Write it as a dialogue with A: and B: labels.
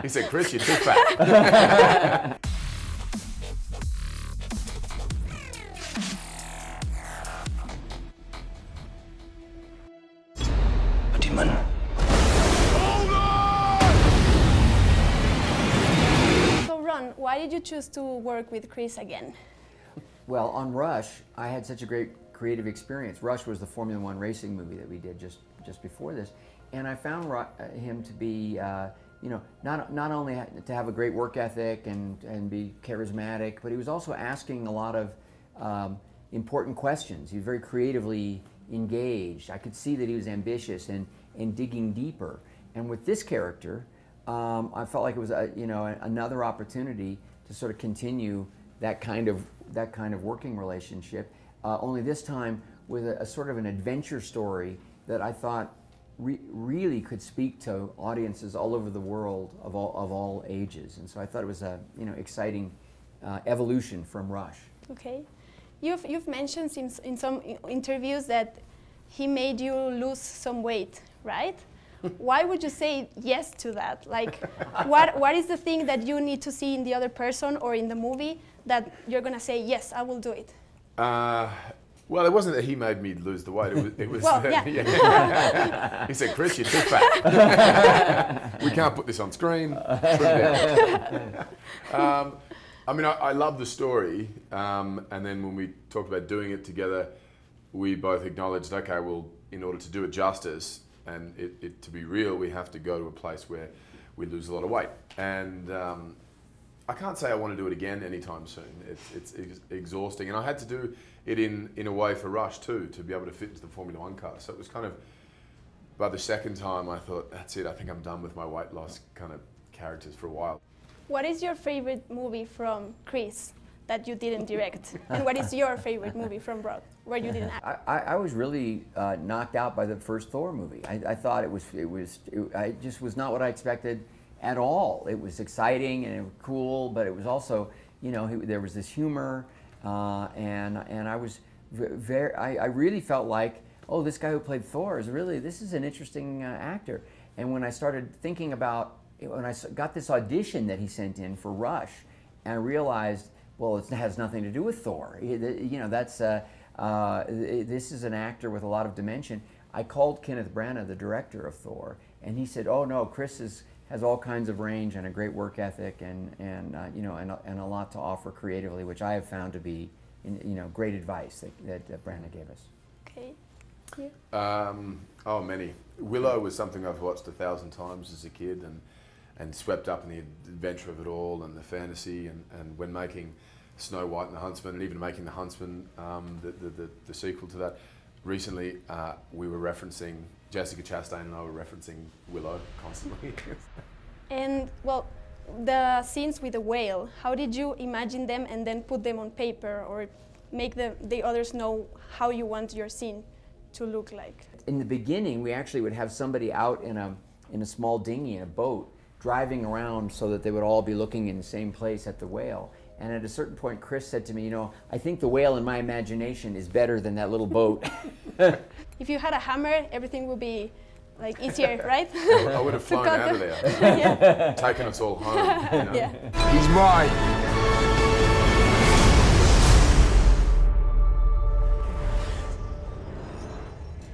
A: He said, Chris, you're too fat.
B: So Ron, why did you choose to work with Chris again?
C: Well, on Rush, I had such a great creative experience. Rush was the Formula One racing movie that we did just before this, and I found him to be, not only to have a great work ethic and be charismatic, but he was also asking a lot of important questions. He was very creatively engaged. I could see that he was ambitious and digging deeper. And with this character, I felt like it was another opportunity to sort of continue that kind of working relationship. Only this time with a sort of an adventure story that I thought really could speak to audiences all over the world of all ages. And so I thought it was a exciting evolution from Rush.
B: Okay, you've mentioned in some interviews that he made you lose some weight, right? Why would you say yes to that? Like, what is the thing that you need to see in the other person or in the movie that you're gonna say yes, I will do it?
A: Well, it wasn't that he made me lose the weight. It was
B: well,
A: that,
B: yeah.
A: Yeah. He said, Chris, you're too fat. We can't put this on screen. I mean, I love the story. And then when we talked about doing it together, we both acknowledged, okay, well, in order to do it justice and it to be real, we have to go to a place where we lose a lot of weight. And I can't say I want to do it again anytime soon. It's exhausting, and I had to do it in a way for Rush too, to be able to fit into the Formula One car. So it was kind of, by the second time I thought, that's it, I think I'm done with my weight loss kind of characters for a while.
B: What is your favorite movie from Chris that you didn't direct? And what is your favorite movie from Rod, where you didn't act?
C: I was really knocked out by the first Thor movie. I thought it just was not what I expected at all. It was exciting and it was cool, but it was also, there was this humor, and I was I really felt like, oh, this guy who played Thor this is an interesting actor. And when I started thinking about, when I got this audition that he sent in for Rush, and I realized, well, it has nothing to do with Thor. This is an actor with a lot of dimension. I called Kenneth Branagh, the director of Thor, and he said, oh no, Chris has all kinds of range and a great work ethic and a lot to offer creatively, which I have found to be great advice that Branagh gave us.
B: Okay. Yeah.
A: Many. Willow was something I've watched 1,000 times as a kid and swept up in the adventure of it all and the fantasy, and when making Snow White and the Huntsman, and even making the Huntsman, the sequel to that, recently we were referencing, Jessica Chastain and I were referencing Willow constantly.
B: And well, the scenes with the whale, how did you imagine them and then put them on paper or make the others know how you want your scene to look like?
C: In the beginning, we actually would have somebody out in a small dinghy, in a boat, driving around so that they would all be looking in the same place at the whale. And at a certain point, Chris said to me, I think the whale in my imagination is better than that little boat.
B: If you had a hammer, everything would be like easier, right?
A: I would have flown out of there, taken us all home.
B: Yeah.
D: He's mine.